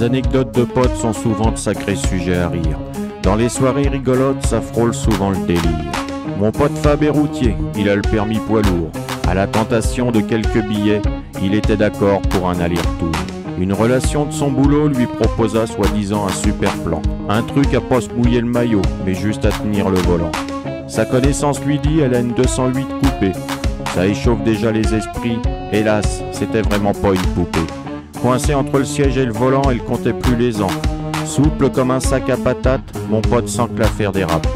anecdotes de potes sont souvent de sacrés sujets à rire. Dans les soirées rigolotes, ça frôle souvent le délire. Mon pote Fab est routier, il a le permis poids lourd. À la tentation de quelques billets, il était d'accord pour un aller-retour. Une relation de son boulot lui proposa soi-disant un super plan. Un truc à pas se mouiller le maillot, mais juste à tenir le volant. Sa connaissance lui dit elle a une 208 coupée. Ça échauffe déjà les esprits. Hélas, c'était vraiment pas une poupée. Coincé entre le siège et le volant, elle comptait plus les ans. Souple comme un sac à patates, mon pote sent que l'affaire dérape.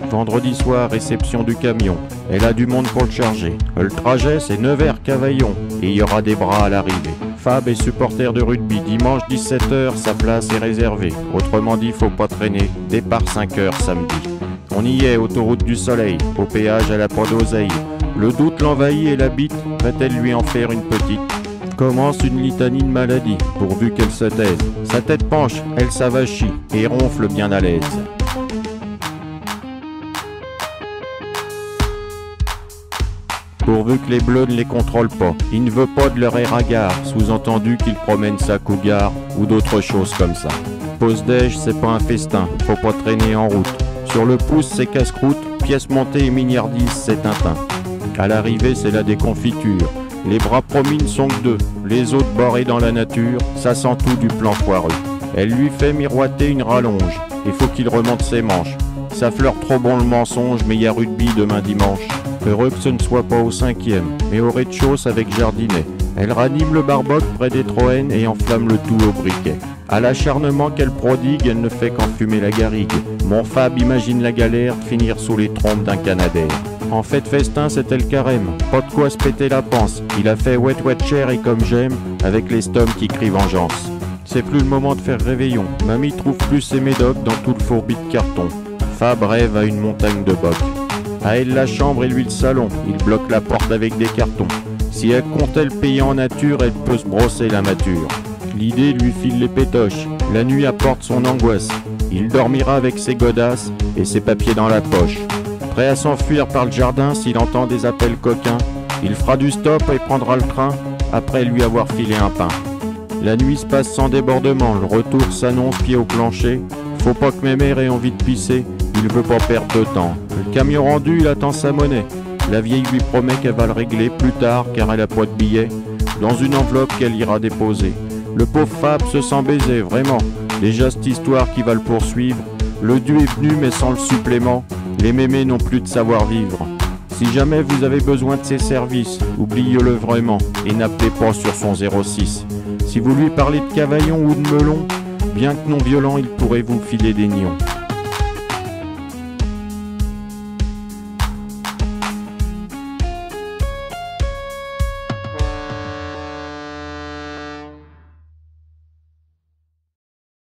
Vendredi soir, réception du camion. Elle a du monde pour le charger. Le trajet, c'est Nevers-Cavaillon. Et il y aura des bras à l'arrivée. Fab est supporter de rugby. Dimanche 17h, sa place est réservée. Autrement dit, faut pas traîner. Départ 5h samedi. On y est, autoroute du soleil. Au péage, elle a pas d'oseille. Le doute l'envahit et la bite. Va-t-elle lui en faire une petite? Commence une litanie de maladies, pourvu qu'elle se taise. Sa tête penche, elle s'avachit et ronfle bien à l'aise. Pourvu que les bleus ne les contrôlent pas. Il ne veut pas de leur air hagard, sous-entendu qu'il promène sa cougar ou d'autres choses comme ça. Pause déj, c'est pas un festin, faut pas traîner en route. Sur le pouce, c'est casse-croûte, pièce montée et mignardise, c'est Tintin. À l'arrivée, c'est la déconfiture. Les bras promis ne sont que deux, les autres barrés dans la nature, ça sent tout du plan foireux. Elle lui fait miroiter une rallonge, il faut qu'il remonte ses manches. Ça fleure trop bon le mensonge, mais y a rugby demain dimanche. Heureux que ce ne soit pas au 5e, mais au rez-de-chaussée avec jardinet. Elle ranime le barboc près des Troènes et enflamme le tout au briquet. À l'acharnement qu'elle prodigue, elle ne fait qu'enfumer la garrigue. Mon Fab imagine la galère de finir sous les trompes d'un Canadair. En fait festin, c'était le carême, pas de quoi se péter la panse. Il a fait wet wet chair et comme j'aime, avec les stoms qui crient vengeance. C'est plus le moment de faire réveillon, mamie trouve plus ses médocs dans tout le fourbi de carton. Fab rêve à une montagne de bocs. À elle la chambre et lui le salon, il bloque la porte avec des cartons. Si elle comptait le payer en nature, elle peut se brosser la mature. L'idée lui file les pétoches, la nuit apporte son angoisse. Il dormira avec ses godasses et ses papiers dans la poche. Prêt à s'enfuir par le jardin s'il entend des appels coquins, il fera du stop et prendra le train après lui avoir filé un pain. La nuit se passe sans débordement, le retour s'annonce pied au plancher. Faut pas que mémère ait envie de pisser, il veut pas perdre de temps. Le camion rendu, il attend sa monnaie. La vieille lui promet qu'elle va le régler plus tard car elle a pas de billets, dans une enveloppe qu'elle ira déposer. Le pauvre Fab se sent baiser, vraiment. Déjà cette histoire qui va le poursuivre. Le dû est venu mais sans le supplément. Les mémés n'ont plus de savoir-vivre. Si jamais vous avez besoin de ses services, oubliez-le vraiment et n'appelez pas sur son 06. Si vous lui parlez de Cavaillon ou de Melon, bien que non violent, il pourrait vous filer des nions.